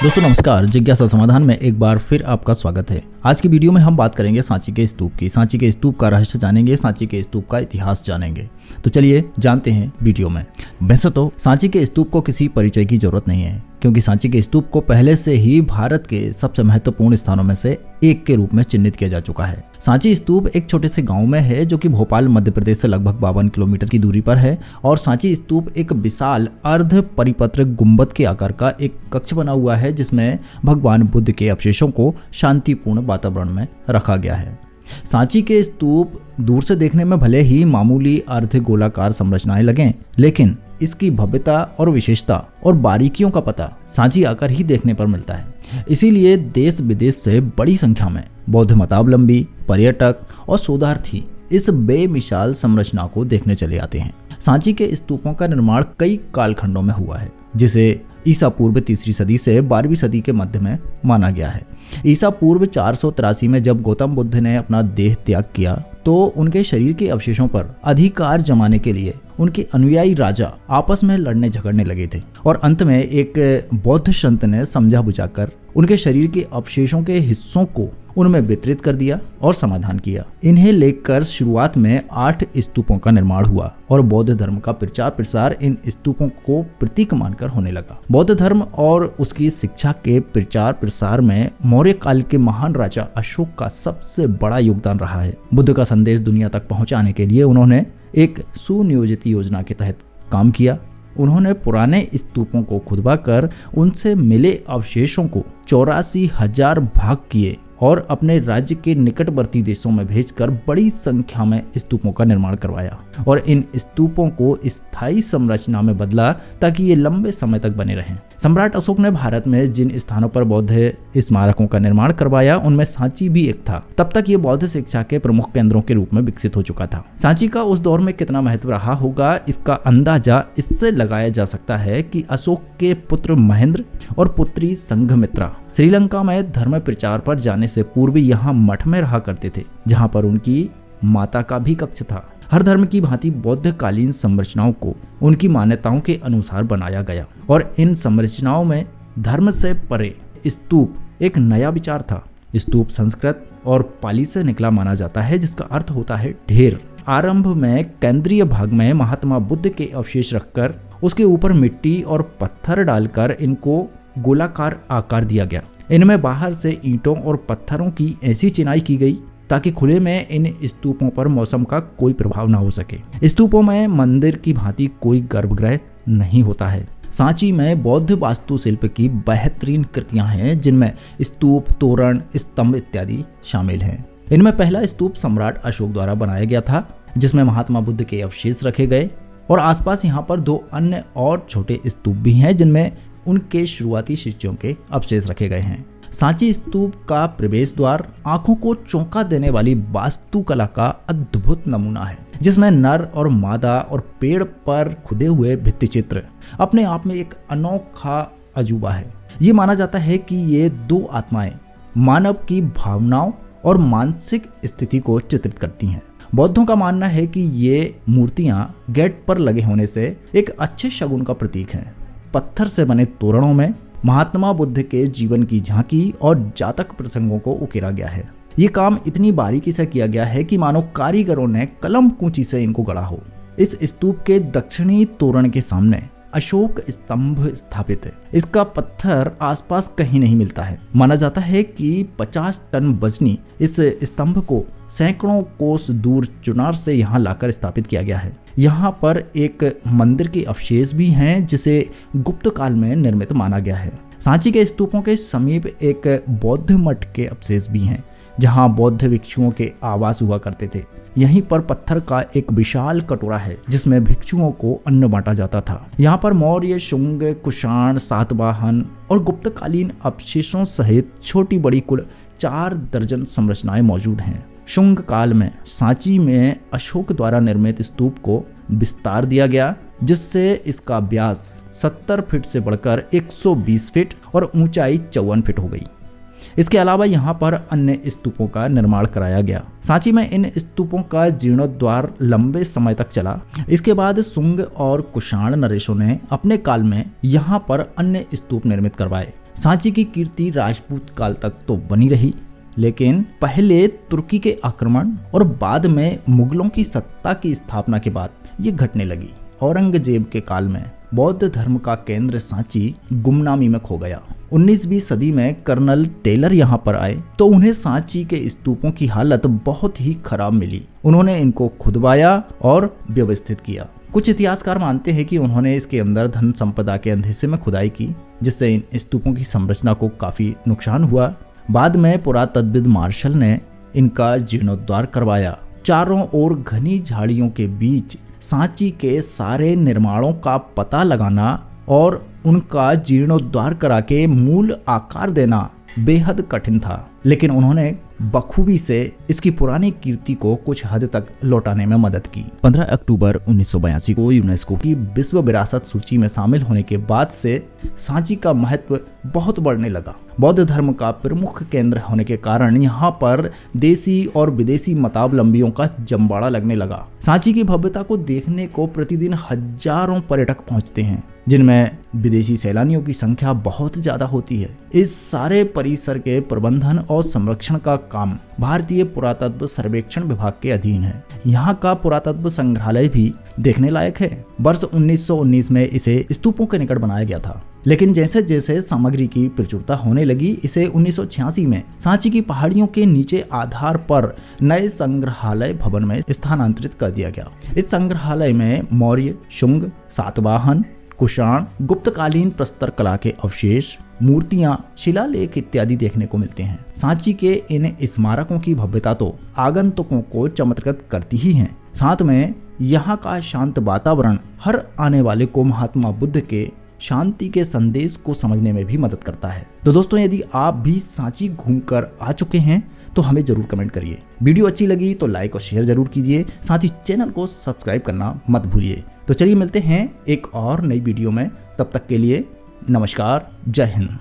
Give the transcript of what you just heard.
दोस्तों नमस्कार, जिज्ञासा समाधान में एक बार फिर आपका स्वागत है। आज की वीडियो में हम बात करेंगे सांची के स्तूप की। सांची के स्तूप का रहस्य जानेंगे, सांची के स्तूप का इतिहास जानेंगे। तो चलिए जानते हैं वीडियो में। वैसे तो सांची के स्तूप को किसी परिचय की जरूरत नहीं है, क्योंकि सांची के स्तूप को पहले से ही भारत के सबसे महत्वपूर्ण स्थानों में से एक के रूप में चिन्हित किया जा चुका है। सांची स्तूप एक छोटे से गांव में है जो कि भोपाल मध्य प्रदेश से लगभग 52 किलोमीटर की दूरी पर है। और सांची स्तूप एक विशाल अर्ध परिपत्र गुंबद के आकार का एक कक्ष बना हुआ है, जिसमें भगवान बुद्ध के अवशेषों को शांतिपूर्ण वातावरण में रखा गया है। सांची के स्तूप दूर से देखने में भले ही मामूली अर्ध गोलाकार संरचनाएं लगें, लेकिन इसकी भव्यता और विशेषता और बारीकियों का पता सांची आकर ही देखने पर मिलता है। इसीलिए देश विदेश से बड़ी संख्या में बौद्ध मतावलंबी, पर्यटक और शोधार्थी इस बेमिसाल संरचना को देखने चले आते हैं। सांची के स्तूपों का निर्माण कई कालखंडों में हुआ है, जिसे ईसा पूर्व 3री सदी से 12वीं सदी के मध्य में माना गया है। ईसा पूर्व 483 में जब गौतम बुद्ध ने अपना देह त्याग किया, तो उनके शरीर के अवशेषों पर अधिकार जमाने के लिए उनके अनुयायी राजा आपस में लड़ने झगड़ने लगे थे। और अंत में एक बौद्ध संत ने समझा बुझाकर उनके शरीर के अवशेषों के हिस्सों को उनमें वितरित कर दिया और समाधान किया। इन्हें लेकर शुरुआत में 8 स्तूपों का निर्माण हुआ और बौद्ध धर्म का प्रचार प्रसार इन स्तूपों को प्रतीक मानकर होने लगा। बौद्ध धर्म और उसकी शिक्षा के प्रचार प्रसार में मौर्य काल के महान राजा अशोक का सबसे बड़ा योगदान रहा है। बुद्ध का संदेश दुनिया तक पहुंचाने के लिए उन्होंने एक सुनियोजित योजना के तहत काम किया। उन्होंने पुराने स्तूपों को खुदवा कर उनसे मिले अवशेषों को 84,000 भाग किए और अपने राज्य के निकटवर्ती देशों में भेजकर बड़ी संख्या में स्तूपों का निर्माण करवाया और इन स्तूपों को स्थायी संरचना में बदला ताकि ये लंबे समय तक बने रहें। सम्राट अशोक ने भारत में जिन स्थानों पर बौद्ध स्मारकों का निर्माण करवाया, उनमें सांची भी एक था। तब तक ये बौद्ध शिक्षा के प्रमुख केंद्रों के रूप में विकसित हो चुका था। सांची का उस दौर में कितना महत्व रहा होगा, इसका अंदाजा इससे लगाया जा सकता है कि अशोक के पुत्र महेंद्र और पुत्री संघमित्रा श्रीलंका में धर्म प्रचार पर जाने से पूर्व यहाँ मठ में रहा करते थे, जहाँ पर उनकी माता का भी कक्ष था। हर धर्म की भांति बौद्धकालीन संरचनाओं को उनकी मान्यताओं के अनुसार बनाया गया और इन संरचनाओं में धर्म से परे स्तूप एक नया विचार था। स्तूप संस्कृत और पाली से निकला माना जाता है, जिसका अर्थ होता है ढेर। आरंभ में केंद्रीय भाग में महात्मा बुद्ध के अवशेष रखकर उसके ऊपर मिट्टी और पत्थर डालकर इनको गोलाकार आकार दिया गया। इनमें बाहर से ईंटों और पत्थरों की ऐसी चिनाई की गई ताकि खुले में इन स्तूपों पर मौसम का कोई प्रभाव न हो सके। स्तूपों में मंदिर की भांति कोई गर्भगृह नहीं होता है। सांची में बौद्ध वास्तुशिल्प की बेहतरीन कृतियां हैं, जिनमें स्तूप, तोरण, स्तंभ इत्यादि शामिल हैं। इनमें पहला स्तूप सम्राट अशोक द्वारा बनाया गया था, जिसमें महात्मा बुद्ध के अवशेष रखे गए और आसपास यहाँ पर 2 अन्य और छोटे स्तूप भी हैं, जिनमें उनके शुरुआती शिष्यों के अवशेष रखे गए हैं। सांची स्तूप का प्रवेश द्वार आंखों को चौंका देने वाली वास्तुकला का अद्भुत नमूना है, जिसमें नर और मादा और पेड़ पर खुदे हुए भित्ति चित्र अपने आप में एक अनोखा अजूबा है। ये माना जाता है कि ये 2 आत्माएं मानव की भावनाओं और मानसिक स्थिति को चित्रित करती हैं। बौद्धों का मानना है कि ये मूर्तियां गेट पर लगे होने से एक अच्छे शगुन का प्रतीक हैं। पत्थर से बने तोरणों में महात्मा बुद्ध के जीवन की झांकी और जातक प्रसंगों को उकेरा गया है। ये काम इतनी बारीकी से किया गया है कि मानो कारीगरों ने कलम कूंची से इनको गढ़ा हो। इस स्तूप के दक्षिणी तोरण के सामने अशोक स्तंभ स्थापित है। इसका पत्थर आसपास कहीं नहीं मिलता है। माना जाता है कि 50 टन वजनी इस स्तंभ को सैकड़ों कोस दूर चुनार से यहाँ लाकर स्थापित किया गया है। यहाँ पर एक मंदिर के अवशेष भी हैं, जिसे गुप्त काल में निर्मित माना गया है। सांची के स्तूपों के समीप एक बौद्ध मठ के अवशेष भी हैं, जहाँ बौद्ध भिक्षुओं के आवास हुआ करते थे। यहीं पर पत्थर का एक विशाल कटोरा है, जिसमें भिक्षुओं को अन्न बांटा जाता था। यहाँ पर मौर्य, शुंग, कुषाण, सातवाहन और गुप्तकालीन अवशेषों सहित छोटी बड़ी कुल 4 दर्जन संरचनाएं मौजूद हैं। शुंग काल में सांची में अशोक द्वारा निर्मित स्तूप को विस्तार दिया गया, जिससे इसका व्यास 70 फीट से बढ़कर 120 फीट और ऊंचाई 54 फीट हो गई। इसके अलावा यहाँ पर अन्य स्तूपों का निर्माण कराया गया। सांची में इन स्तूपों का जीर्णोद्धार लंबे समय तक चला। इसके बाद शुंग और कुषाण नरेशों ने अपने काल में यहाँ पर अन्य स्तूप निर्मित करवाए। सांची की कीर्ति राजपूत काल तक तो बनी रही, लेकिन पहले तुर्की के आक्रमण और बाद में मुगलों की सत्ता की स्थापना के बाद ये घटने लगी। औरंगजेब के काल में बौद्ध धर्म का केंद्र सांची गुमनामी में खो गया। 19वीं सदी में कर्नल टेलर यहाँ पर आए तो उन्हें सांची के स्तूपों की हालत बहुत ही खराब मिली। उन्होंने इनको खुदवाया और व्यवस्थित किया। कुछ इतिहासकार मानते हैं कि उन्होंने इसके अंदर धन संपदा के अंधेरे में खुदाई की, जिससे इन स्तूपों की संरचना को काफी नुकसान हुआ। बाद में पुरातत्वविद मार्शल ने इनका जीर्णोद्धार करवाया। चारों ओर घनी झाड़ियों के बीच सांची के सारे निर्माणों का पता लगाना और उनका जीर्णोद्धार करा के मूल आकार देना बेहद कठिन था, लेकिन उन्होंने बखूबी से इसकी पुरानी कीर्ति को कुछ हद तक लौटाने में मदद की। 15 अक्टूबर 1982 को यूनेस्को की विश्व विरासत सूची में शामिल होने के बाद से सांची का महत्व बहुत बढ़ने लगा। बौद्ध धर्म का प्रमुख केंद्र होने के कारण यहाँ पर देसी और विदेशी मतावलंबियों का जमवाड़ा लगने लगा। सांची की भव्यता को देखने को प्रतिदिन हजारों पर्यटक पहुँचते हैं, जिनमें विदेशी सैलानियों की संख्या बहुत ज्यादा होती है। इस सारे परिसर के प्रबंधन और संरक्षण का काम भारतीय पुरातत्व सर्वेक्षण विभाग के अधीन है। यहाँ का पुरातत्व संग्रहालय भी देखने लायक है। वर्ष 1919 में इसे स्तूपों के निकट बनाया गया था, लेकिन जैसे जैसे सामग्री की प्रचुरता होने लगी, इसे 1986 में सांची की पहाड़ियों के नीचे आधार पर नए संग्रहालय भवन में स्थानांतरित कर दिया गया। इस संग्रहालय में मौर्य, शुंग, सातवाहन, कुषाण, गुप्तकालीन प्रस्तर कला के अवशेष, मूर्तियां, शिलालेख इत्यादि देखने को मिलते हैं। सांची के इन स्मारकों की भव्यता तो आगंतुकों को चमत्कृत करती ही है। साथ में यहाँ का शांत वातावरण हर आने वाले को महात्मा बुद्ध के शांति के संदेश को समझने में भी मदद करता है। तो दोस्तों, यदि आप भी सांची घूमकर आ चुके हैं तो हमें जरूर कमेंट करिए। वीडियो अच्छी लगी तो लाइक और शेयर जरूर कीजिए, साथ ही चैनल को सब्सक्राइब करना मत भूलिए। तो चलिए मिलते हैं एक और नई वीडियो में, तब तक के लिए नमस्कार, जय हिंद।